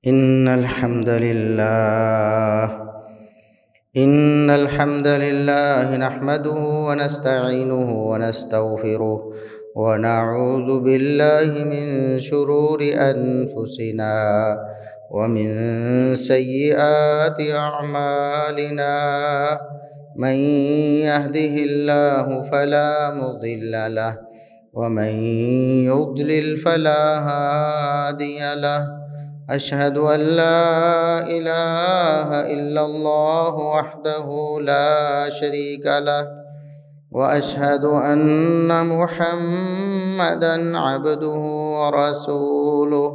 إن الحمد لله نحمده ونستعينه ونستغفره ونعوذ بالله من شرور أنفسنا ومن سيئات أعمالنا. من يهده الله فلا مضل له ومن يضلل فلا هادي له. أشهد أن لا إله إلا الله وحده لا شريك له وأشهد أن محمدًا عبده ورسوله.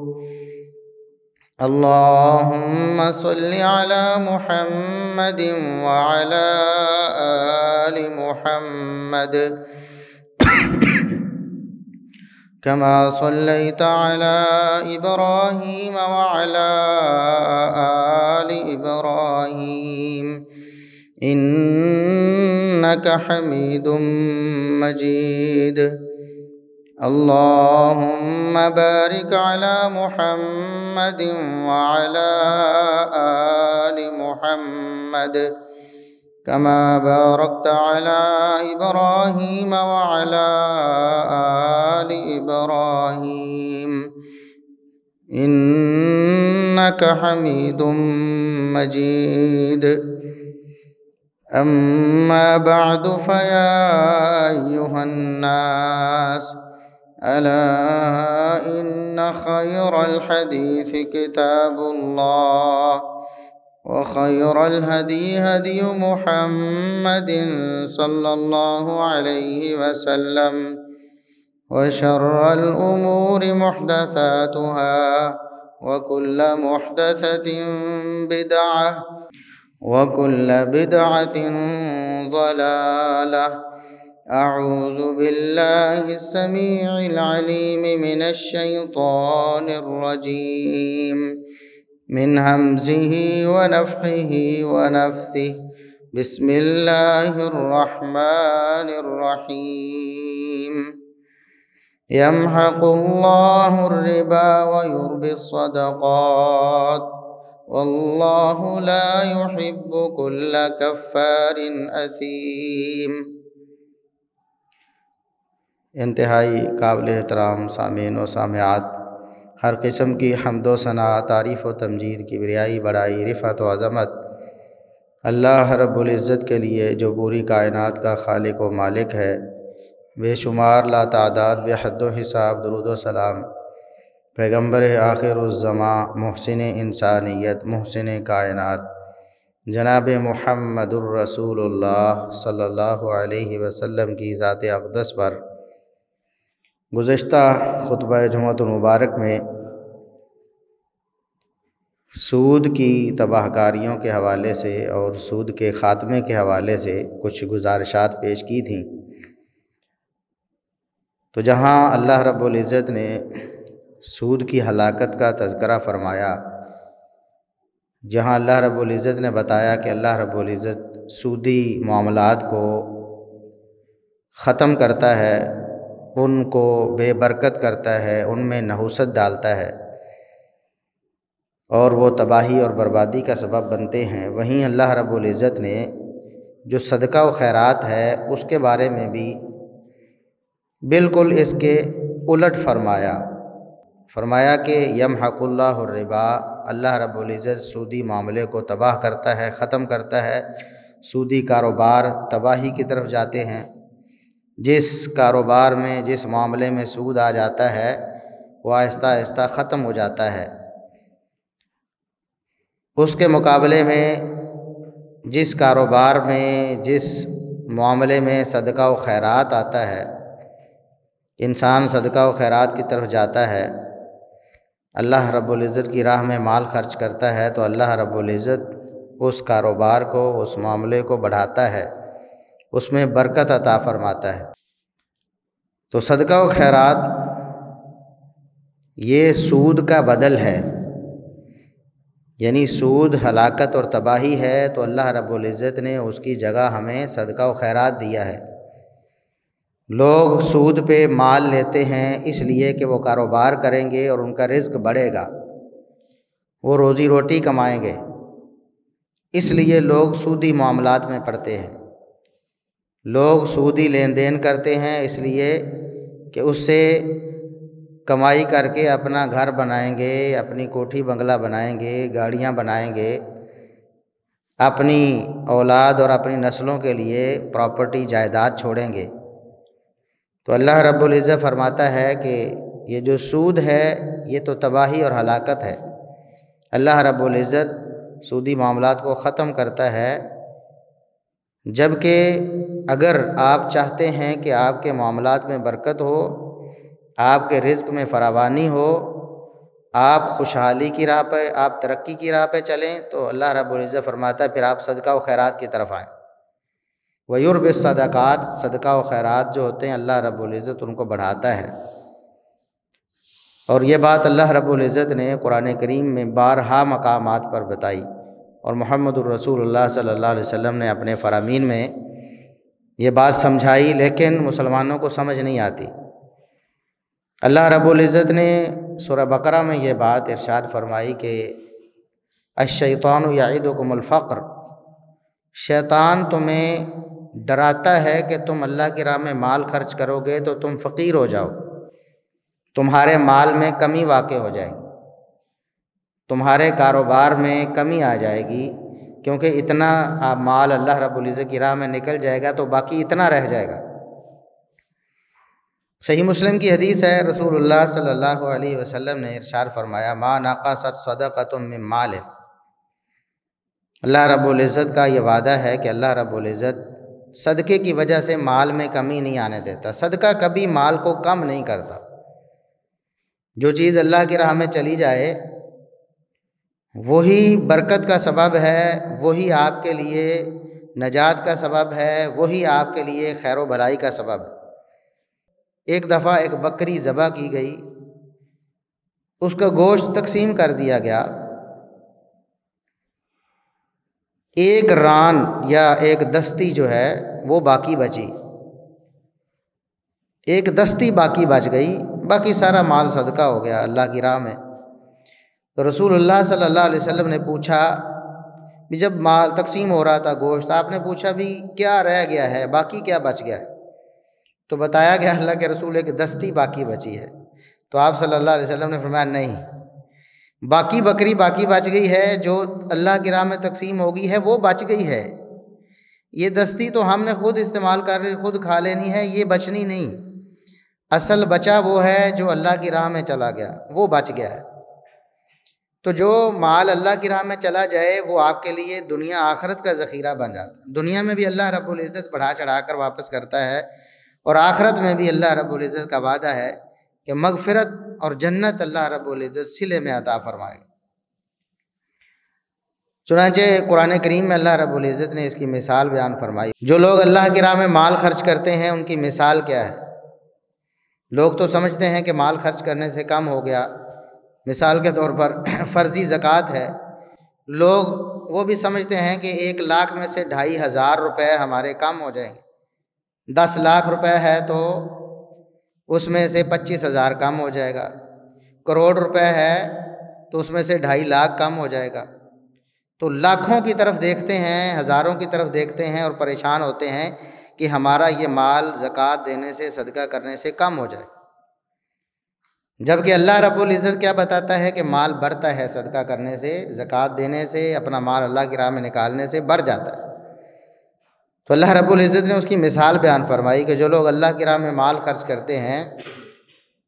اللهم صل على محمد وعلى آل محمد كما صليت على إبراهيم وعلى آل إبراهيم إنك حميد مجيد. اللهم بارك على محمد وعلى آل محمد كما باركت على إبراهيم وعلى آل إبراهيم إنك حميد مجيد. أما بعد فيا أيها الناس ألا إن خير الحديث كتاب الله وخير الهدي هدي محمد صلى الله عليه وسلم وشر الأمور محدثاتها وكل محدثة بدعة وكل بدعة ضلالة. أعوذ بالله السميع العليم من الشيطان الرجيم من همزه ونفخه ونفثه. بسم الله الرحمن الرحيم. يمحق الله الربا ويربي الصدقات والله لا يحب كل كفار أثيم. انتہائی قابل احترام سامعین و سامعات، ہر قسم کی حمد و ثنا، تعریف و تمجید، کبریائی، بڑائی، رفعت و عظمت اللہ رب العزت کے لیے جو پوری کائنات کا خالق و مالک ہے. بے شمار لا تعداد بے حد و حساب درود و سلام پیغمبر آخر الزماں، محسن انسانیت، محسن کائنات جناب محمد الرسول اللہ صلی اللہ علیہ وسلم کی ذات اقدس پر. گزشتہ خطبہ جمعۃ المبارک میں سود کی تباہ کاریوں کے حوالے سے اور سود کے خاتمے کے حوالے سے کچھ گزارشات پیش کی تھیں. تو جہاں اللہ رب العزت نے سود کی ہلاکت کا تذکرہ فرمایا، جہاں اللہ رب العزت نے بتایا کہ اللہ رب العزت سودی معاملات کو ختم کرتا ہے، ان کو بے برکت کرتا ہے، ان میں نحوست ڈالتا ہے اور وہ تباہی اور بربادی کا سبب بنتے ہیں، وہیں اللہ رب العزت نے جو صدقہ و خیرات ہے اس کے بارے میں بھی بالکل اس کے الٹ فرمایا کہ یمحق اللہ الربا، اللہ رب العزت سودی معاملے کو تباہ کرتا ہے، ختم کرتا ہے. سودی کاروبار تباہی کی طرف جاتے ہیں. جس کاروبار میں، جس معاملے میں سود آ جاتا ہے وہ آہستہ آہستہ ختم ہو جاتا ہے. اس کے مقابلے میں جس کاروبار میں، جس معاملے میں صدقہ و خیرات آتا ہے، انسان صدقہ و خیرات کی طرف جاتا ہے، اللہ رب العزت کی راہ میں مال خرچ کرتا ہے، تو اللہ رب العزت اس کاروبار کو، اس معاملے کو بڑھاتا ہے، اس میں برکت عطا فرماتا ہے. تو صدقہ و خیرات یہ سود کا بدل ہے، یعنی سود ہلاکت اور تباہی ہے، تو اللہ رب العزت نے اس کی جگہ ہمیں صدقہ و خیرات دیا ہے. لوگ سود پہ مال لیتے ہیں اس لیے کہ وہ کاروبار کریں گے اور ان کا رزق بڑھے گا. وہ روزی روٹی کمائیں گے، اس لیے لوگ سودی معاملات میں پڑتے ہیں، لوگ سودی لین دین کرتے ہیں، اس لیے کہ اس سے کمائی کر کے اپنا گھر بنائیں گے، اپنی کوٹھی بنگلہ بنائیں گے، گاڑیاں بنائیں گے، اپنی اولاد اور اپنی نسلوں کے لیے پراپرٹی جائیداد چھوڑیں گے۔ تو اللہ رب العزت فرماتا ہے کہ یہ جو سود ہے یہ تو تباہی اور ہلاکت ہے۔ اللہ رب العزت سودی معاملات کو ختم کرتا ہے، جبکہ اگر آپ چاہتے ہیں کہ آپ کے معاملات میں برکت ہو، آپ کے رزق میں فراوانی ہو، آپ خوشحالی کی راہ پہ، آپ ترقی کی راہ پہ چلیں، تو اللہ رب العزت فرماتا ہے پھر آپ صدقہ و خیرات کی طرف آئیں۔ وَيُرْبِ الصَّدَقَاتِ، صدقہ و خیرات جو ہوتے ہیں اللہ رب العزت ان کو بڑھاتا ہے۔ اور یہ بات اللہ رب العزت نے قرآن کریم میں بارہا مقامات پر بتائی، اور محمد الرسول اللہ صلی اللہ علیہ وسلم نے اپنے فرامین میں یہ بات سمجھائی، لیکن مسلمانوں کو سمجھ نہیں آتی۔ اللہ رب العزت نے سورہ بقرہ میں یہ بات ارشاد فرمائی کہ الشیطان یعدکم الفقر، شیطان تمہیں ڈراتا ہے کہ تم اللہ کی راہ میں مال خرچ کرو گے تو تم فقیر ہو جاؤ، تمہارے مال میں کمی واقع ہو جائے گی، تمہارے کاروبار میں کمی آ جائے گی، کیونکہ اتنا مال اللہ رب العزت کی راہ میں نکل جائے گا تو باقی اتنا رہ جائے گا۔ صحیح مسلم کی حدیث ہے، رسول اللہ صلی اللہ علیہ وسلم نے ارشاد فرمایا ما نقصت صدقۃ من مال، اللہ رب العزت کا یہ وعدہ ہے کہ اللہ رب العزت صدقے کی وجہ سے مال میں کمی نہیں آنے دیتا، صدقہ کبھی مال کو کم نہیں کرتا۔ جو چیز اللہ کی راہ میں چلی جائے وہی برکت کا سبب ہے، وہی آپ کے لیے نجات کا سبب ہے، وہی آپ کے لیے خیر و بھلائی کا سبب ہے۔ ایک دفعہ ایک بکری ذبح کی گئی، اس کا گوشت تقسیم کر دیا گیا، ایک ران یا ایک دستی جو ہے وہ باقی بچی، ایک دستی باقی بچ گئی، باقی سارا مال صدقہ ہو گیا اللہ کی راہ میں۔ تو رسول اللہ صلی اللہ علیہ وسلم نے پوچھا بھی جب مال تقسیم ہو رہا تھا گوشت، آپ نے پوچھا بھی کیا رہ گیا ہے، باقی کیا بچ گیا ہے؟ تو بتایا گیا اللہ کے رسول ایک دستی باقی بچی ہے۔ تو آپ صلی اللہ علیہ وسلم نے فرمایا نہیں، باقی بکری باقی بچ گئی ہے، جو اللہ کی راہ میں تقسیم ہوگی ہے وہ بچ گئی ہے، یہ دستی تو ہم نے خود استعمال کر خود کھا لینی ہے، یہ بچنی نہیں، اصل بچا وہ ہے جو اللہ کی راہ میں چلا گیا، وہ بچ گیا ہے۔ تو جو مال اللہ کی راہ میں چلا جائے وہ آپ کے لیے دنیا آخرت کا ذخیرہ بن جاتا ہے، دنیا میں بھی اللہ رب العزت بڑھا چڑھا کر واپس کرتا ہے، اور آخرت میں بھی اللہ رب العزت کا وعدہ ہے کہ مغفرت اور جنت اللہ رب العزت صلے میں عطا فرمائے۔ چنانچہ قرآن کریم میں اللہ رب العزت نے اس کی مثال بیان فرمائی، جو لوگ اللہ کی راہ میں مال خرچ کرتے ہیں ان کی مثال کیا ہے۔ لوگ تو سمجھتے ہیں کہ مال خرچ کرنے سے کم ہو گیا، مثال کے طور پر فرضی زکوٰۃ ہے، لوگ وہ بھی سمجھتے ہیں کہ 1,00,000 میں سے 2,500 روپے ہمارے کم ہو جائیں گے، 10 لاکھ روپے ہے تو اس میں سے 25,000 کم ہو جائے گا، کروڑ روپے ہے تو اس میں سے 2.5 لاکھ کم ہو جائے گا۔ تو لاکھوں کی طرف دیکھتے ہیں، ہزاروں کی طرف دیکھتے ہیں اور پریشان ہوتے ہیں کہ ہمارا یہ مال زکوٰۃ دینے سے، صدقہ کرنے سے کم ہو جائے، جبکہ اللہ رب العزت کیا بتاتا ہے کہ مال بڑھتا ہے صدقہ کرنے سے، زکوٰۃ دینے سے، اپنا مال اللہ کی راہ میں نکالنے سے بڑھ جاتا ہے۔ تو اللہ رب العزت نے اس کی مثال بیان فرمائی کہ جو لوگ اللہ کی راہ میں مال خرچ کرتے ہیں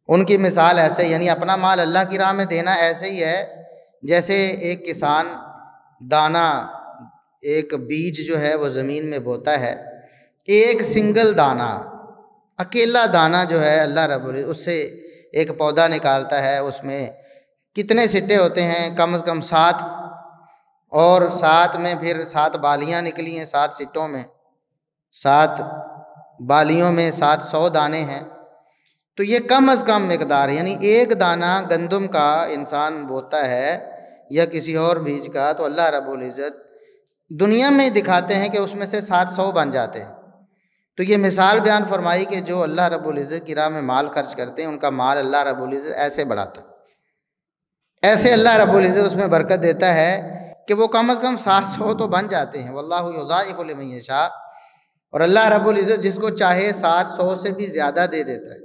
ان کی مثال ایسے، یعنی اپنا مال اللہ کی راہ میں دینا ایسے ہی ہے جیسے ایک کسان دانہ، ایک بیج جو ہے وہ زمین میں بوتا ہے، ایک سنگل دانہ، اکیلا دانہ جو ہے اللہ رب العزت اس سے ایک پودا نکالتا ہے، اس میں کتنے سٹے ہوتے ہیں، کم از کم 7، اور 7 میں پھر 7 بالیاں نکلی ہیں، 7 سٹوں میں 7 بالیوں میں 700 دانے ہیں، تو یہ کم از کم مقدار، یعنی ایک دانہ گندم کا انسان بوتا ہے یا کسی اور بیج کا، تو اللہ رب العزت دنیا میں دکھاتے ہیں کہ اس میں سے 700 بن جاتے ہیں۔ تو یہ مثال بیان فرمائی کہ جو اللہ رب العزت کی راہ میں مال خرچ کرتے ہیں ان کا مال اللہ رب العزت ایسے بڑھاتا ہے۔ ایسے اللہ رب العزت اس میں برکت دیتا ہے کہ وہ کم از کم 700 تو بن جاتے ہیں۔ واللہ یضاعف لمن یشاء، اور اللہ رب العزت جس کو چاہے 700 سے بھی زیادہ دے دیتا ہے۔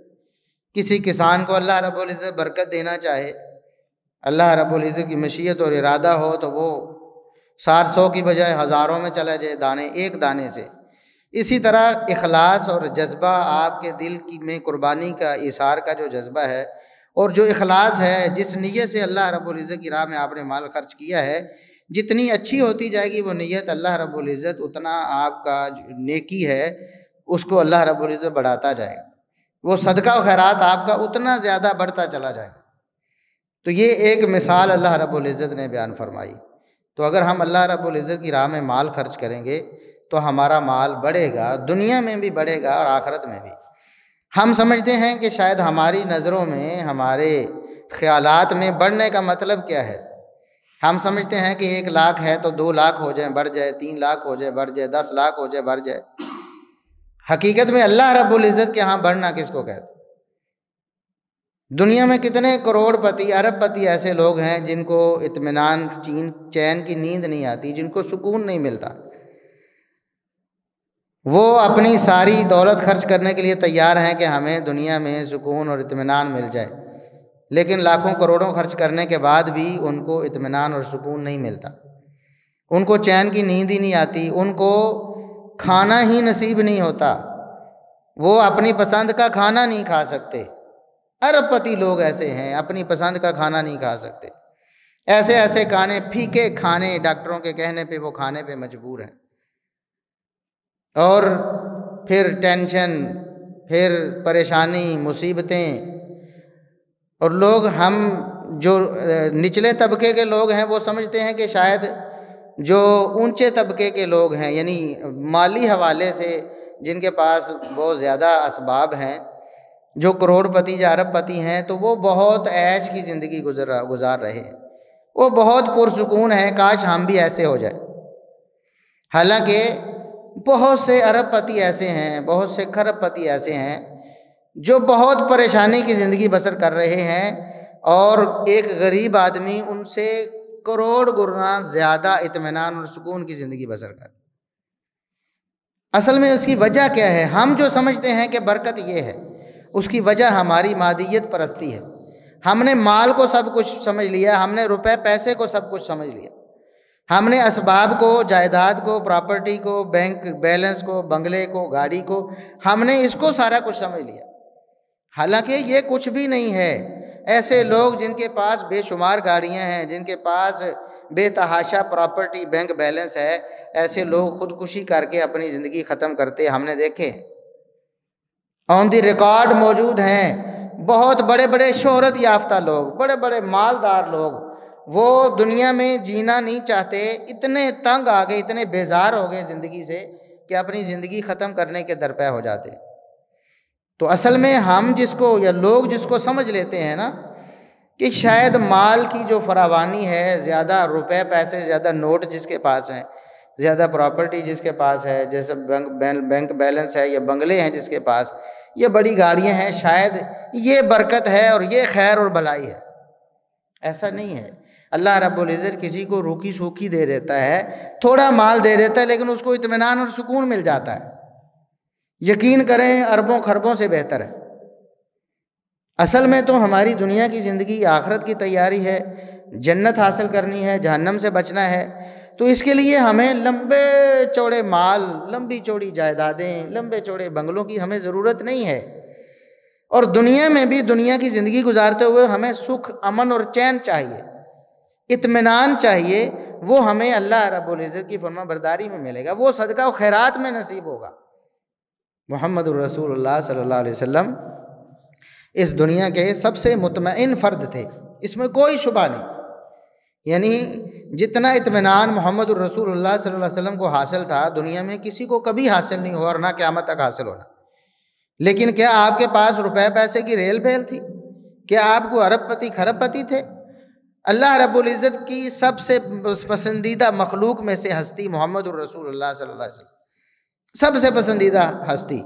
کسی کسان کو اللہ رب العزت برکت دینا چاہے، اللہ رب العزت کی مشیت اور ارادہ ہو تو وہ 700 کی بجائے ہزاروں میں چلا جائے دانے، ایک دانے سے۔ اسی طرح اخلاص اور جذبہ، آپ کے دل کی میں قربانی کا، ایثار کا جو جذبہ ہے اور جو اخلاص ہے، جس نیت سے اللہ رب العزت کی راہ میں آپ نے مال خرچ کیا ہے، جتنی اچھی ہوتی جائے گی وہ نیت، اللہ رب العزت اتنا آپ کا نیکی ہے اس کو اللہ رب العزت بڑھاتا جائے گا، وہ صدقہ و خیرات آپ کا اتنا زیادہ بڑھتا چلا جائے گا۔ تو یہ ایک مثال اللہ رب العزت نے بیان فرمائی۔ تو اگر ہم اللہ رب العزت کی راہ میں مال خرچ کریں گے تو ہمارا مال بڑھے گا، دنیا میں بھی بڑھے گا اور آخرت میں بھی۔ ہم سمجھتے ہیں کہ شاید ہماری نظروں میں، ہمارے خیالات میں بڑھنے کا مطلب کیا ہے؟ ہم سمجھتے ہیں کہ 1 لاکھ ہے تو 2 لاکھ ہو جائیں بڑھ جائے، 3 لاکھ ہو جائے بڑھ جائے، 10 لاکھ ہو جائے بڑھ جائے۔ حقیقت میں اللہ رب العزت کے ہاں بڑھنا کس کو کہتے؟ دنیا میں کتنے کروڑ پتی، ارب پتی ایسے لوگ ہیں جن کو اطمینان، چین کی نیند نہیں آتی، جن کو سکون نہیں ملتا۔ وہ اپنی ساری دولت خرچ کرنے کے لیے تیار ہیں کہ ہمیں دنیا میں سکون اور اطمینان مل جائے، لیکن لاکھوں کروڑوں خرچ کرنے کے بعد بھی ان کو اطمینان اور سکون نہیں ملتا، ان کو چین کی نیند ہی نہیں آتی، ان کو کھانا ہی نصیب نہیں ہوتا، وہ اپنی پسند کا کھانا نہیں کھا سکتے۔ ارب پتی لوگ ایسے ہیں، اپنی پسند کا کھانا نہیں کھا سکتے، ایسے ایسے کھانے، پھیکے کھانے، ڈاکٹروں کے کہنے پہ وہ کھانے پہ مجبور ہیں، اور پھر ٹینشن، پھر پریشانی، مصیبتیں۔ اور لوگ، ہم جو نچلے طبقے کے لوگ ہیں وہ سمجھتے ہیں کہ شاید جو اونچے طبقے کے لوگ ہیں، یعنی مالی حوالے سے جن کے پاس بہت زیادہ اسباب ہیں، جو کروڑ پتی یا ارب پتی ہیں، تو وہ بہت عیش کی زندگی گزار رہے ہیں، وہ بہت پرسکون ہیں، کاش ہم بھی ایسے ہو جائے۔ حالانکہ بہت سے ارب پتی ایسے ہیں، بہت سے کھرب پتی ایسے ہیں جو بہت پریشانی کی زندگی بسر کر رہے ہیں، اور ایک غریب آدمی ان سے کروڑ گنا زیادہ اطمینان اور سکون کی زندگی بسر کر۔ اصل میں اس کی وجہ کیا ہے؟ ہم جو سمجھتے ہیں کہ برکت یہ ہے، اس کی وجہ ہماری مادیت پرستی ہے۔ ہم نے مال کو سب کچھ سمجھ لیا، ہم نے روپے پیسے کو سب کچھ سمجھ لیا، ہم نے اسباب کو، جائیداد کو، پراپرٹی کو، بینک بیلنس کو، بنگلے کو، گاڑی کو، ہم نے اس کو سارا کچھ سمجھ لیا۔ حالانکہ یہ کچھ بھی نہیں ہے۔ ایسے لوگ جن کے پاس بے شمار گاڑیاں ہیں، جن کے پاس بے تحاشا پراپرٹی، بینک بیلنس ہے، ایسے لوگ خودکشی کر کے اپنی زندگی ختم کرتے ہم نے دیکھے، آن دی ریکارڈ موجود ہیں۔ بہت بڑے بڑے شہرت یافتہ لوگ، بڑے بڑے مالدار لوگ، وہ دنیا میں جینا نہیں چاہتے، اتنے تنگ آ گئے، اتنے بیزار ہو گئے زندگی سے کہ اپنی زندگی ختم کرنے کے درپے ہو جاتے۔ تو اصل میں ہم جس کو، یا لوگ جس کو سمجھ لیتے ہیں نا کہ شاید مال کی جو فراوانی ہے، زیادہ روپے پیسے، زیادہ نوٹ جس کے پاس ہیں، زیادہ پراپرٹی جس کے پاس ہے، جیسے بینک بیلنس ہے یا بنگلے ہیں جس کے پاس، یہ بڑی گاڑیاں ہیں، شاید یہ برکت ہے اور یہ خیر اور بھلائی ہے۔ ایسا نہیں ہے۔ اللہ رب العزت کسی کو روکی سوکھی دے دیتا ہے، تھوڑا مال دے دیتا ہے، لیکن اس کو اطمینان اور سکون مل جاتا ہے۔ یقین کریں اربوں خربوں سے بہتر ہے۔ اصل میں تو ہماری دنیا کی زندگی آخرت کی تیاری ہے، جنت حاصل کرنی ہے، جہنم سے بچنا ہے۔ تو اس کے لیے ہمیں لمبے چوڑے مال، لمبی چوڑی جائیدادیں، لمبے چوڑے بنگلوں کی ہمیں ضرورت نہیں ہے، اور دنیا میں بھی دنیا کی زندگی گزارتے ہوئے ہمیں سکھ، امن اور چین چاہیے، اطمینان چاہیے۔ وہ ہمیں اللہ رب العزت کی فرما برداری میں ملے گا، وہ صدقہ و خیرات میں نصیب ہوگا۔ محمد الرسول اللہ صلی اللہ علیہ وسلم اس دنیا کے سب سے مطمئن فرد تھے، اس میں کوئی شبہ نہیں۔ یعنی جتنا اطمینان محمد الرسول اللہ صلی اللہ علیہ وسلم کو حاصل تھا، دنیا میں کسی کو کبھی حاصل نہیں ہوا اور نہ قیامت تک حاصل ہونا۔ لیکن کیا آپ کے پاس روپے پیسے کی ریل بھیل تھی؟ کیا آپ کو ارب پتی کھرب پتی تھے؟ اللہ رب العزت کی سب سے پسندیدہ مخلوق میں سے ہستی محمد الرسول اللہ صلی اللہ علیہ وسلم، سب سے پسندیدہ ہستی۔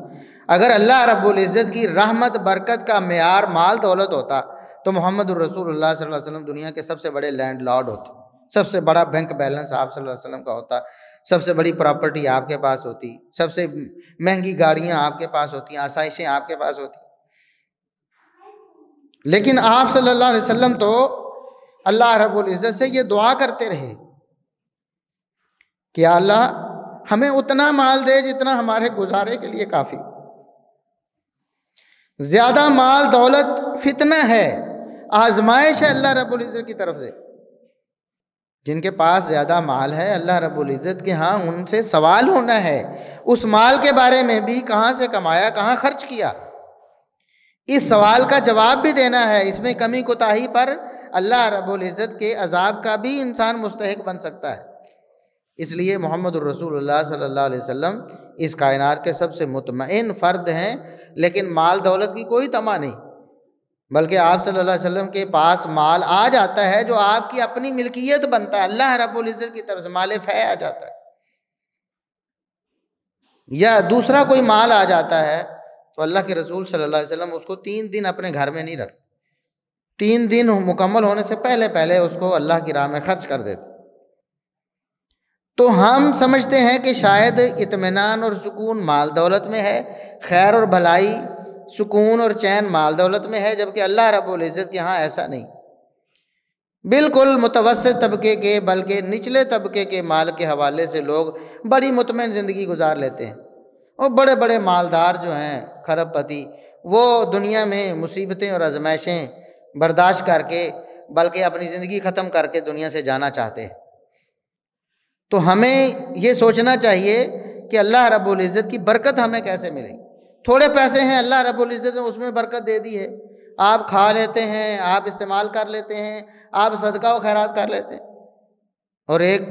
اگر اللہ رب العزت کی رحمت برکت کا معیار مال دولت ہوتا تو محمد الرسول اللہ صلی اللہ علیہ وسلم دنیا کے سب سے بڑے لینڈ لارڈ ہوتے، سب سے بڑا بینک بیلنس آپ صلی اللہ علیہ وسلم کا ہوتا، سب سے بڑی پراپرٹی آپ کے پاس ہوتی، سب سے مہنگی گاڑیاں آپ کے پاس ہوتی، آسائشیں آپ کے پاس ہوتی. لیکن آپ صلی اللہ علیہ وسلم تو اللہ رب العزت سے یہ دعا کرتے رہے کہ یا اللہ ہمیں اتنا مال دے جتنا ہمارے گزارے کے لیے کافی. زیادہ مال دولت فتنہ ہے، آزمائش ہے اللہ رب العزت کی طرف سے. جن کے پاس زیادہ مال ہے اللہ رب العزت کے ہاں ان سے سوال ہونا ہے اس مال کے بارے میں بھی، کہاں سے کمایا، کہاں خرچ کیا. اس سوال کا جواب بھی دینا ہے. اس میں کمی کوتاہی پر اللہ رب العزت کے عذاب کا بھی انسان مستحق بن سکتا ہے. اس لیے محمد الرسول اللہ صلی اللہ علیہ وسلم اس کائنات کے سب سے مطمئن فرد ہیں، لیکن مال دولت کی کوئی طمع نہیں، بلکہ آپ صلی اللہ علیہ وسلم کے پاس مال آ جاتا ہے جو آپ کی اپنی ملکیت بنتا ہے، اللہ رب العزت کی طرف سے مال فے آ جاتا ہے، یا دوسرا کوئی مال آ جاتا ہے تو اللہ کے رسول صلی اللہ علیہ وسلم اس کو 3 دن اپنے گھر میں نہیں رکھتے، 3 دن مکمل ہونے سے پہلے اس کو اللہ کی راہ میں خرچ کر دیتے. تو ہم سمجھتے ہیں کہ شاید اطمینان اور سکون مال دولت میں ہے، خیر اور بھلائی، سکون اور چین مال دولت میں ہے، جبکہ اللہ رب العزت کے ہاں ایسا نہیں. بالکل متوسط طبقے کے بلکہ نچلے طبقے کے مال کے حوالے سے لوگ بڑی مطمئن زندگی گزار لیتے ہیں، اور بڑے بڑے مالدار جو ہیں کھرب پتی، وہ دنیا میں مصیبتیں اور آزمائشیں برداشت کر کے بلکہ اپنی زندگی ختم کر کے دنیا سے جانا چاہتے ہیں. تو ہمیں یہ سوچنا چاہیے کہ اللہ رب العزت کی برکت ہمیں کیسے ملے. تھوڑے پیسے ہیں اللہ رب العزت نے اس میں برکت دے دی ہے، آپ کھا لیتے ہیں، آپ استعمال کر لیتے ہیں، آپ صدقہ و خیرات کر لیتے ہیں. اور ایک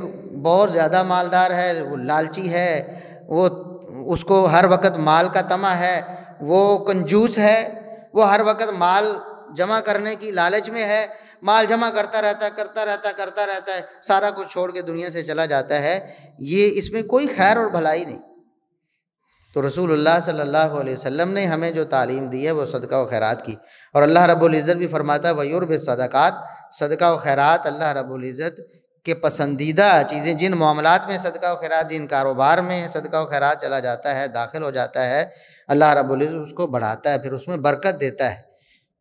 بہت زیادہ مالدار ہے، وہ لالچی ہے، وہ اس کو ہر وقت مال کا طمع ہے، وہ کنجوس ہے، وہ ہر وقت مال جمع کرنے کی لالچ میں ہے، مال جمع کرتا رہتا ہے، سارا کچھ چھوڑ کے دنیا سے چلا جاتا ہے. یہ اس میں کوئی خیر اور بھلائی نہیں. تو رسول اللہ صلی اللہ علیہ وسلم نے ہمیں جو تعلیم دی ہے وہ صدقہ و خیرات کی، اور اللہ رب العزت بھی فرماتا ہے وَيُرْبِ الصَّدَقَاتِ، صدقہ و خیرات اللہ رب العزت کے پسندیدہ چیزیں، جن معاملات میں صدقہ و خیرات، جن کاروبار میں صدقہ و خیرات چلا جاتا ہے، داخل ہو جاتا ہے، اللہ رب العزت اس کو بڑھاتا ہے، پھر اس میں برکت دیتا ہے،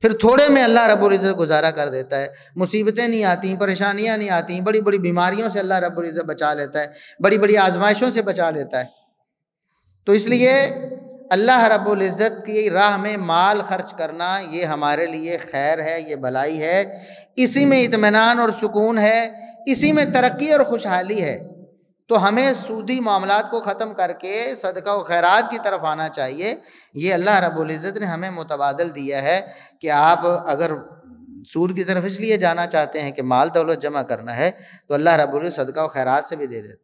پھر تھوڑے میں اللہ رب العزت گزارا کر دیتا ہے. مصیبتیں نہیں آتی، پریشانیاں نہیں آتی، بڑی بڑی بیماریوں سے اللہ رب العزت بچا لیتا ہے، بڑی بڑی آزمائشوں سے بچا لیتا ہے. تو اس لیے اللہ رب العزت کی راہ میں مال خرچ کرنا یہ ہمارے لیے خیر ہے، یہ بھلائی ہے، اسی میں اطمینان اور سکون ہے، اسی میں ترقی اور خوشحالی ہے. تو ہمیں سودی معاملات کو ختم کر کے صدقہ و خیرات کی طرف آنا چاہیے. یہ اللہ رب العزت نے ہمیں متبادل دیا ہے کہ آپ اگر سود کی طرف اس لیے جانا چاہتے ہیں کہ مال دولت جمع کرنا ہے تو اللہ رب العزت صدقہ و خیرات سے بھی دے دیتے.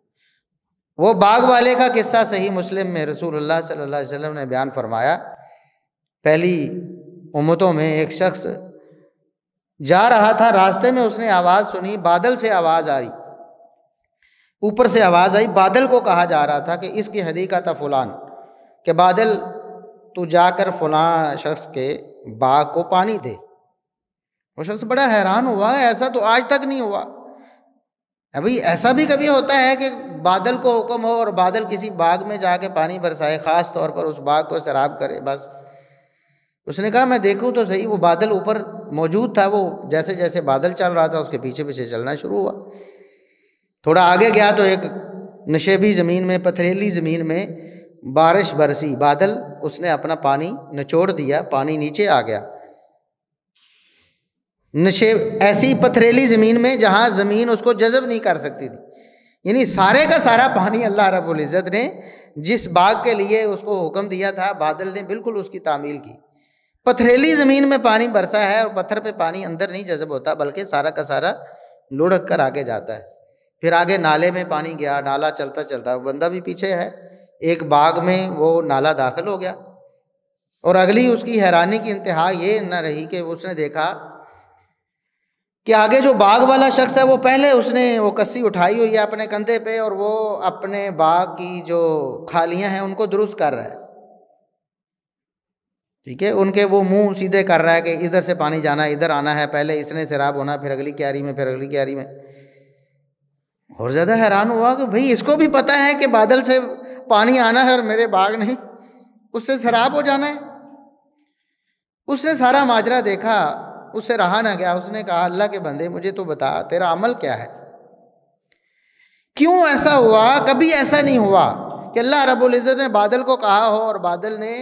وہ باغ والے کا قصہ صحیح مسلم میں رسول اللہ صلی اللہ علیہ وسلم نے بیان فرمایا. پہلی امتوں میں ایک شخص جا رہا تھا، راستے میں اس نے آواز سنی، بادل سے آواز آ رہی، اوپر سے آواز آئی. بادل کو کہا جا رہا تھا کہ اس کی حدیقہ تھا فلان، کہ بادل تو جا کر فلاں شخص کے باغ کو پانی دے. وہ شخص بڑا حیران ہوا، ایسا تو آج تک نہیں ہوا. ابھی ایسا بھی کبھی ہوتا ہے کہ بادل کو حکم ہو اور بادل کسی باغ میں جا کے پانی برسائے، خاص طور پر اس باغ کو سیراب کرے؟ بس اس نے کہا میں دیکھوں تو صحیح. وہ بادل اوپر موجود تھا، وہ جیسے جیسے بادل چل رہا تھا اس کے پیچھے پیچھے چلنا شروع ہوا. تھوڑا آگے گیا تو ایک نشیبی زمین میں، پتھریلی زمین میں بارش برسی، بادل اس نے اپنا پانی نچوڑ دیا، پانی نیچے آ گیا. ایسی پتھریلی زمین میں جہاں زمین اس کو جذب نہیں کر سکتی تھی، یعنی سارے کا سارا پانی اللہ رب العزت نے جس باغ کے لیے اس کو حکم دیا تھا، بادل نے بالکل اس کی تعمیل کی. پتھریلی زمین میں پانی برسا ہے اور پتھر پہ پانی اندر نہیں جذب ہوتا بلکہ سارا کا سارا لڑک کر آگے جاتا ہے. پھر آگے نالے میں پانی گیا، نالا چلتا چلتا، بندہ بھی پیچھے ہے، ایک باغ میں وہ نالا داخل ہو گیا. اور اگلی اس کی حیرانی کی انتہا یہ نہ رہی کہ اس نے دیکھا کہ آگے جو باغ والا شخص ہے وہ پہلے اس نے وہ کسی اٹھائی ہوئی ہے اپنے کندھے پہ، اور وہ اپنے باغ کی جو کھالیاں ہیں ان کو درست کر رہا ہے. ٹھیک ہے، ان کے وہ منہ سیدھے کر رہا ہے کہ ادھر سے پانی جانا ہے، ادھر آنا ہے، پہلے اس نے سیراب ہونا، پھر اگلی کیاری میں، پھر اگلی کیاری میں۔ اور زیادہ حیران ہوا کہ بھئی اس کو بھی پتہ ہے کہ بادل سے پانی آنا ہے اور میرے باغ نہیں، اس سے سیراب ہو جانا ہے۔ اس نے سارا ماجرا دیکھا، اس سے رہا نہ گیا، اس نے کہا اللہ کے بندے مجھے تو بتا تیرا عمل کیا ہے، کیوں ایسا ہوا؟ کبھی ایسا نہیں ہوا کہ اللہ رب العزت نے بادل کو کہا ہو اور بادل نے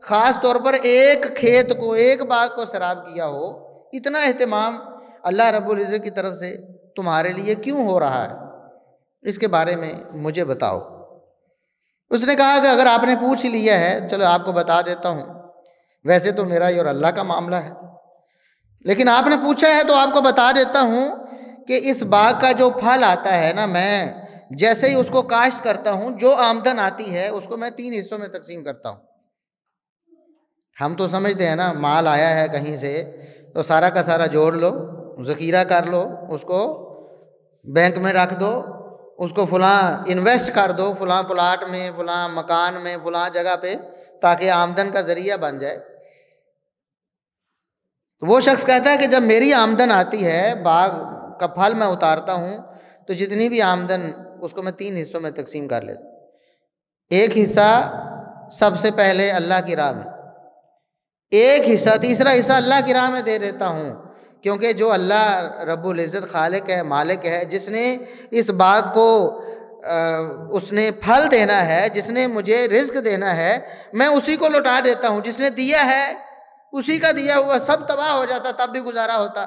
خاص طور پر ایک کھیت کو، ایک باغ کو سیراب کیا ہو۔ اتنا اہتمام اللہ رب العزت کی طرف سے تمہارے لیے کیوں ہو رہا ہے، اس کے بارے میں مجھے بتاؤ۔ اس نے کہا کہ اگر آپ نے پوچھ لیا ہے چلو آپ کو بتا دیتا ہوں، ویسے تو میرا یہ اور اللہ کا معاملہ ہے، لیکن آپ نے پوچھا ہے تو آپ کو بتا دیتا ہوں کہ اس باغ کا جو پھل آتا ہے نا، میں جیسے ہی اس کو کاشت کرتا ہوں، جو آمدن آتی ہے اس کو میں 3 حصوں میں تقسیم کرتا ہوں۔ ہم تو سمجھتے ہیں نا، مال آیا ہے کہیں سے تو سارا کا سارا جوڑ لو، ذخیرہ کر لو، اس کو بینک میں رکھ دو، اس کو فلاں انویسٹ کر دو، فلاں پلاٹ میں، فلاں مکان میں، فلاں جگہ پہ، تاکہ آمدن کا ذریعہ بن جائے۔ تو وہ شخص کہتا ہے کہ جب میری آمدن آتی ہے، باغ کا پھل میں اتارتا ہوں، تو جتنی بھی آمدن اس کو میں 3 حصوں میں تقسیم کر لیتا ہوں۔ ایک حصہ سب سے پہلے اللہ کی راہ میں، ایک حصہ، تیسرا حصہ اللہ کی راہ میں دے دیتا ہوں، کیونکہ جو اللہ رب العزت خالق ہے، مالک ہے، جس نے اس باغ کو اس نے پھل دینا ہے، جس نے مجھے رزق دینا ہے، میں اسی کو لوٹا دیتا ہوں۔ جس نے دیا ہے اسی کا دیا ہوا سب تباہ ہو جاتا، تب بھی گزارا ہوتا۔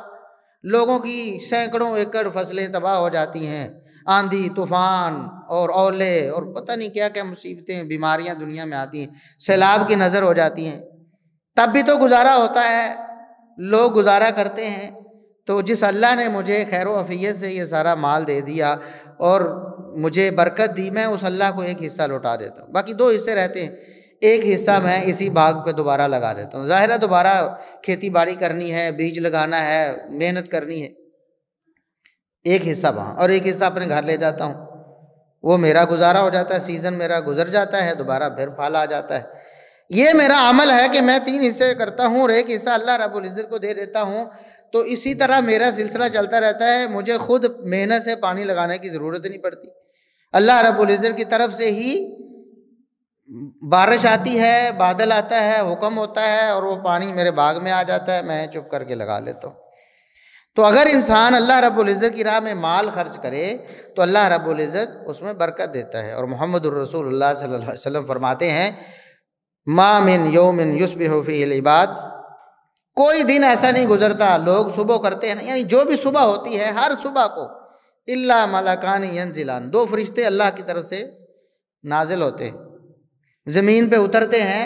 لوگوں کی سینکڑوں ایکڑ فصلیں تباہ ہو جاتی ہیں، آندھی طوفان اور اولے اور پتہ نہیں کیا کیا مصیبتیں، بیماریاں دنیا میں آتی ہیں، سیلاب کی نظر ہو جاتی ہیں، تب بھی تو گزارا ہوتا ہے، لوگ گزارا کرتے ہیں۔ تو جس اللہ نے مجھے خیر و عافیت سے یہ سارا مال دے دیا اور مجھے برکت دی، میں اس اللہ کو ایک حصہ لوٹا دیتا ہوں، باقی 2 حصے رہتے ہیں۔ ایک حصہ میں اسی باغ پہ دوبارہ لگا دیتا ہوں، ظاہر ہے دوبارہ کھیتی باڑی کرنی ہے، بیج لگانا ہے، محنت کرنی ہے۔ ایک حصہ وہاں اور ایک حصہ اپنے گھر لے جاتا ہوں، وہ میرا گزارا ہو جاتا ہے، سیزن میرا گزر جاتا ہے، دوبارہ پھر پھل آ جاتا ہے۔ یہ میرا عمل ہے کہ میں 3 حصے کرتا ہوں اور ایک حصہ اللہ رب العزت کو دے دیتا ہوں۔ تو اسی طرح میرا سلسلہ چلتا رہتا ہے، مجھے خود محنت سے پانی لگانے کی ضرورت نہیں پڑتی، اللہ رب العزت کی طرف سے ہی بارش آتی ہے، بادل آتا ہے، حکم ہوتا ہے اور وہ پانی میرے باغ میں آ جاتا ہے، میں چپ کر کے لگا لیتا ہوں۔ تو اگر انسان اللہ رب العزت کی راہ میں مال خرچ کرے تو اللہ رب العزت اس میں برکت دیتا ہے، اور محمد الرسول اللہ صلی اللہ علیہ وسلم فرماتے ہیں ما من یوم یصبح فیہ العباد، کوئی دن ایسا نہیں گزرتا، لوگ صبح کرتے ہیں، یعنی جو بھی صبح ہوتی ہے ہر صبح کو، الا ملکان ینزلان، 2 فرشتے اللہ کی طرف سے نازل ہوتے ہیں، زمین پہ اترتے ہیں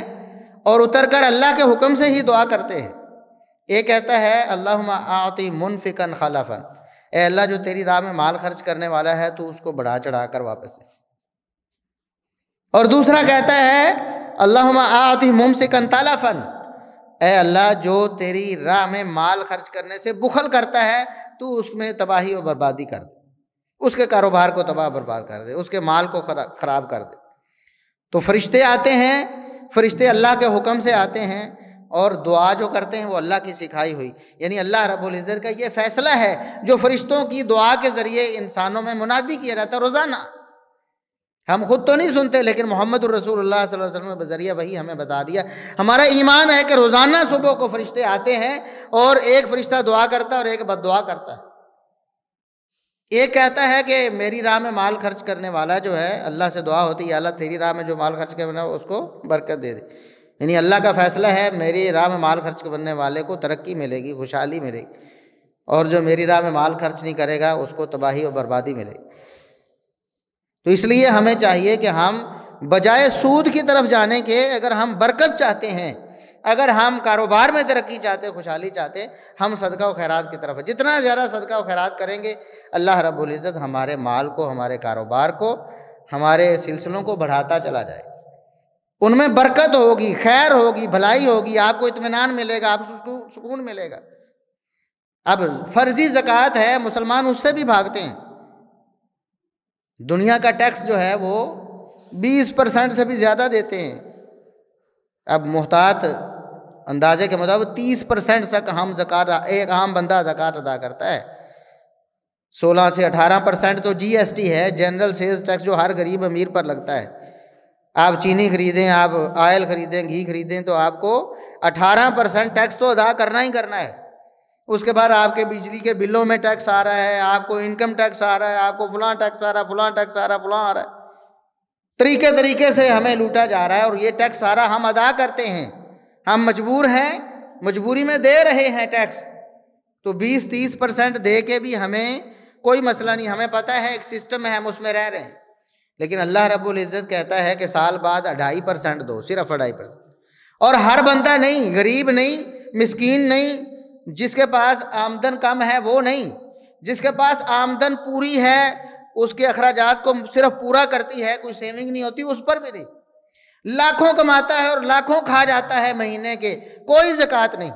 اور اتر کر اللہ کے حکم سے ہی دعا کرتے ہیں۔ ایک کہتا ہے اللہم اعطی منفقا خلفا، اے اللہ جو تیری راہ میں مال خرچ کرنے والا ہے تو اس کو بڑھا چڑھا کر واپس دے۔ اور دوسرا کہتا ہے اللہم اعطی ممسکا تلفا، اے اللہ جو تیری راہ میں مال خرچ کرنے سے بخل کرتا ہے تو اس میں تباہی و بربادی کر دے، اس کے کاروبار کو تباہ برباد کر دے، اس کے مال کو خراب کر دے۔ تو فرشتے آتے ہیں، فرشتے اللہ کے حکم سے آتے ہیں اور دعا جو کرتے ہیں وہ اللہ کی سکھائی ہوئی، یعنی اللہ رب العزت کا یہ فیصلہ ہے جو فرشتوں کی دعا کے ذریعے انسانوں میں منادی کیا جاتا ہے روزانہ۔ ہم خود تو نہیں سنتے، لیکن محمد الرسول اللہ صلی اللہ علیہ وسلم کے ذریعہ وہی ہمیں بتا دیا۔ ہمارا ایمان ہے کہ روزانہ صبح کو فرشتے آتے ہیں اور ایک فرشتہ دعا کرتا ہے اور ایک بد دعا کرتا ہے۔ ایک کہتا ہے کہ میری راہ میں مال خرچ کرنے والا جو ہے، اللہ سے دعا ہوتی ہے اللہ تیری راہ میں جو مال خرچ کرنے والا اس کو برکت دے دے، یعنی اللہ کا فیصلہ ہے میری راہ میں مال خرچ کرنے والے کو ترقی ملے گی، خوشحالی ملے گی، اور جو میری راہ میں مال خرچ نہیں کرے گا اس کو تباہی اور بربادی ملے گی۔ تو اس لیے ہمیں چاہیے کہ ہم بجائے سود کی طرف جانے کے، اگر ہم برکت چاہتے ہیں، اگر ہم کاروبار میں ترقی چاہتے، خوشحالی چاہتے، ہم صدقہ و خیرات کی طرف، جتنا زیادہ صدقہ و خیرات کریں گے اللہ رب العزت ہمارے مال کو، ہمارے کاروبار کو، ہمارے سلسلوں کو بڑھاتا چلا جائے، ان میں برکت ہوگی، خیر ہوگی، بھلائی ہوگی، آپ کو اطمینان ملے گا، آپ کو سکون ملے گا۔ اب فرضی زکوٰۃ ہے، مسلمان اس سے بھی بھاگتے ہیں، دنیا کا ٹیکس جو ہے وہ 20% سے بھی زیادہ دیتے ہیں۔ اب محتاط اندازے کے مطابق 30% تک ہم زکوٰۃ، ایک عام بندہ زکوٰۃ ادا کرتا ہے۔ 16 سے 18% تو جی ایس ٹی ہے، جنرل سیلز ٹیکس، جو ہر غریب امیر پر لگتا ہے۔ آپ چینی خریدیں، آپ آئل خریدیں، گھی خریدیں، تو آپ کو 18% ٹیکس تو ادا کرنا ہی کرنا ہے۔ اس کے بعد آپ کے بجلی کے بلوں میں ٹیکس آ رہا ہے، آپ کو انکم ٹیکس آ رہا ہے، آپ کو فلاں ٹیکس آ رہا ہے، فلاں ٹیکس آ رہا ہے، فلاں آ رہا ہے۔ طریقے سے ہمیں لوٹا جا رہا ہے، اور یہ ٹیکس سارا ہم ادا کرتے ہیں۔ ہم مجبور ہیں، مجبوری میں دے رہے ہیں ٹیکس، تو 20-30% دے کے بھی ہمیں کوئی مسئلہ نہیں، ہمیں پتہ ہے ایک سسٹم ہے، ہم اس میں رہ رہے ہیں۔ لیکن اللہ رب العزت کہتا ہے کہ سال بعد 2.5% دو، صرف 2.5%۔ اور ہر بندہ نہیں، غریب نہیں، مسکین نہیں، جس کے پاس آمدن کم ہے وہ نہیں، جس کے پاس آمدن پوری ہے، اس کے اخراجات کو صرف پورا کرتی ہے، کوئی سیونگ نہیں ہوتی، اس پر بھی نہیں۔ لاکھوں کماتا ہے اور لاکھوں کھا جاتا ہے مہینے کے، کوئی زکوٰۃ نہیں۔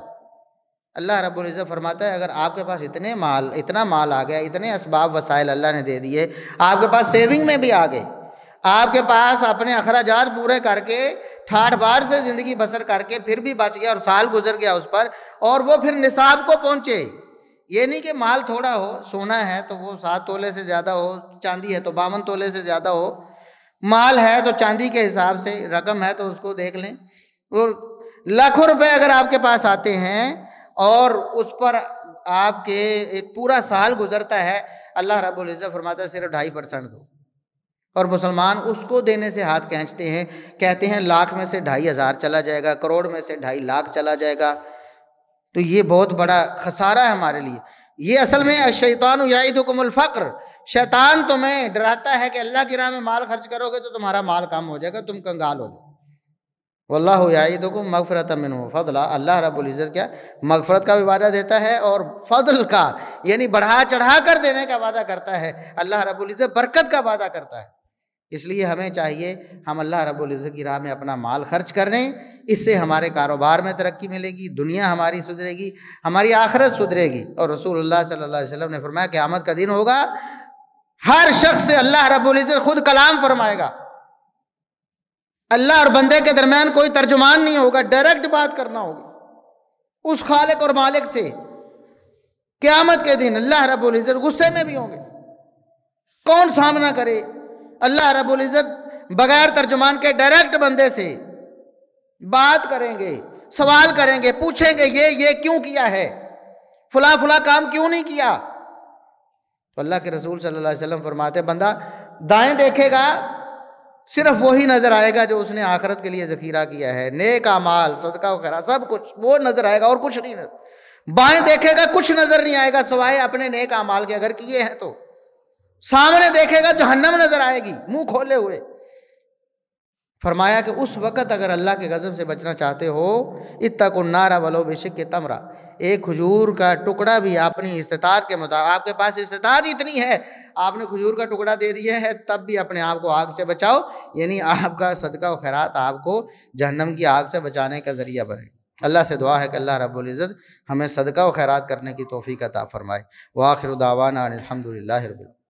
اللہ رب العزت فرماتا ہے اگر آپ کے پاس اتنا مال آ گیا، اتنے اسباب وسائل اللہ نے دے دیے، آپ کے پاس سیونگ میں بھی آ گئے، آپ کے پاس اپنے اخراجات پورے کر کے ٹھاٹھ بار سے زندگی بسر کر کے پھر بھی بچ گیا اور سال گزر گیا اس پر، اور وہ پھر نصاب کو پہنچے۔ یہ نہیں کہ مال تھوڑا ہو، سونا ہے تو وہ 7 تولے سے زیادہ ہو، چاندی ہے تو 52 تولے سے زیادہ ہو، مال ہے تو چاندی کے حساب سے، رقم ہے تو اس کو دیکھ لیں۔ اور لاکھوں روپے اگر آپ کے پاس آتے ہیں اور اس پر آپ کے ایک پورا سال گزرتا ہے، اللہ رب العزت فرماتا ہے صرف 2.5% دو۔ اور مسلمان اس کو دینے سے ہاتھ کھینچتے ہیں، کہتے ہیں لاکھ میں سے 2,500 چلا جائے گا، کروڑ میں سے 2.5 لاکھ چلا جائے گا، تو یہ بہت بڑا خسارہ ہے ہمارے لیے۔ یہ اصل میں الشیطان یعدکم الفقر، شیطان تمہیں ڈراتا ہے کہ اللہ کی راہ میں مال خرچ کرو گے تو تمہارا مال کم ہو جائے گا، تم کنگال ہو جائے گے۔ واللہ یعدکم مغفرۃ منہ وفضلا، اللہ رب العزت کیا مغفرت کا بھی وعدہ دیتا ہے اور فضل کا، یعنی بڑھا چڑھا کر دینے کا وعدہ کرتا ہے۔ اللہ رب العزت برکت کا وعدہ کرتا ہے۔ اس لیے ہمیں چاہیے ہم اللہ رب العزت کی راہ میں اپنا مال خرچ کریں، اس سے ہمارے کاروبار میں ترقی ملے گی، دنیا ہماری سدھرے گی، ہماری آخرت سدھرے گی۔ اور رسول اللہ صلی اللہ علیہ وسلم نے فرمایا قیامت کا دن ہوگا، ہر شخص سے اللہ رب العزت خود کلام فرمائے گا، اللہ اور بندے کے درمیان کوئی ترجمان نہیں ہوگا، ڈائریکٹ بات کرنا ہوگی اس خالق اور مالک سے۔ قیامت کے دن اللہ رب العزت غصے میں بھی ہوں گے، کون سامنا کرے؟ اللہ رب العزت بغیر ترجمان کے ڈائریکٹ بندے سے بات کریں گے، سوال کریں گے، پوچھیں گے یہ کیوں کیا ہے، فلاں فلاں کام کیوں نہیں کیا؟ تو اللہ کے رسول صلی اللہ علیہ وسلم فرماتے بندہ دائیں دیکھے گا، صرف وہی نظر آئے گا جو اس نے آخرت کے لیے ذخیرہ کیا ہے، نیک اعمال، صدقہ و خیرات، سب کچھ وہ نظر آئے گا اور کچھ نہیں نظر۔ بائیں دیکھے گا کچھ نظر نہیں آئے گا سوائے اپنے نیک اعمال کے، اگر کیے ہیں تو۔ سامنے دیکھے گا جہنم نظر آئے گی منہ کھولے ہوئے۔ فرمایا کہ اس وقت اگر اللہ کے غضب سے بچنا چاہتے ہو، اتقوا النار ولو بشق تمرہ، ایک کھجور کا ٹکڑا بھی اپنی استطاعت کے مطابق، آپ کے پاس استطاعت اتنی ہے، آپ نے کھجور کا ٹکڑا دے دیا ہے، تب بھی اپنے آپ کو آگ سے بچاؤ، یعنی آپ کا صدقہ و خیرات آپ کو جہنم کی آگ سے بچانے کا ذریعہ بنے۔ اللہ سے دعا ہے کہ اللہ رب العزت ہمیں صدقہ و خیرات کرنے کی توفیق عطا فرمائے۔ وآخر دعوانا ان الحمد للہ رب العالمین۔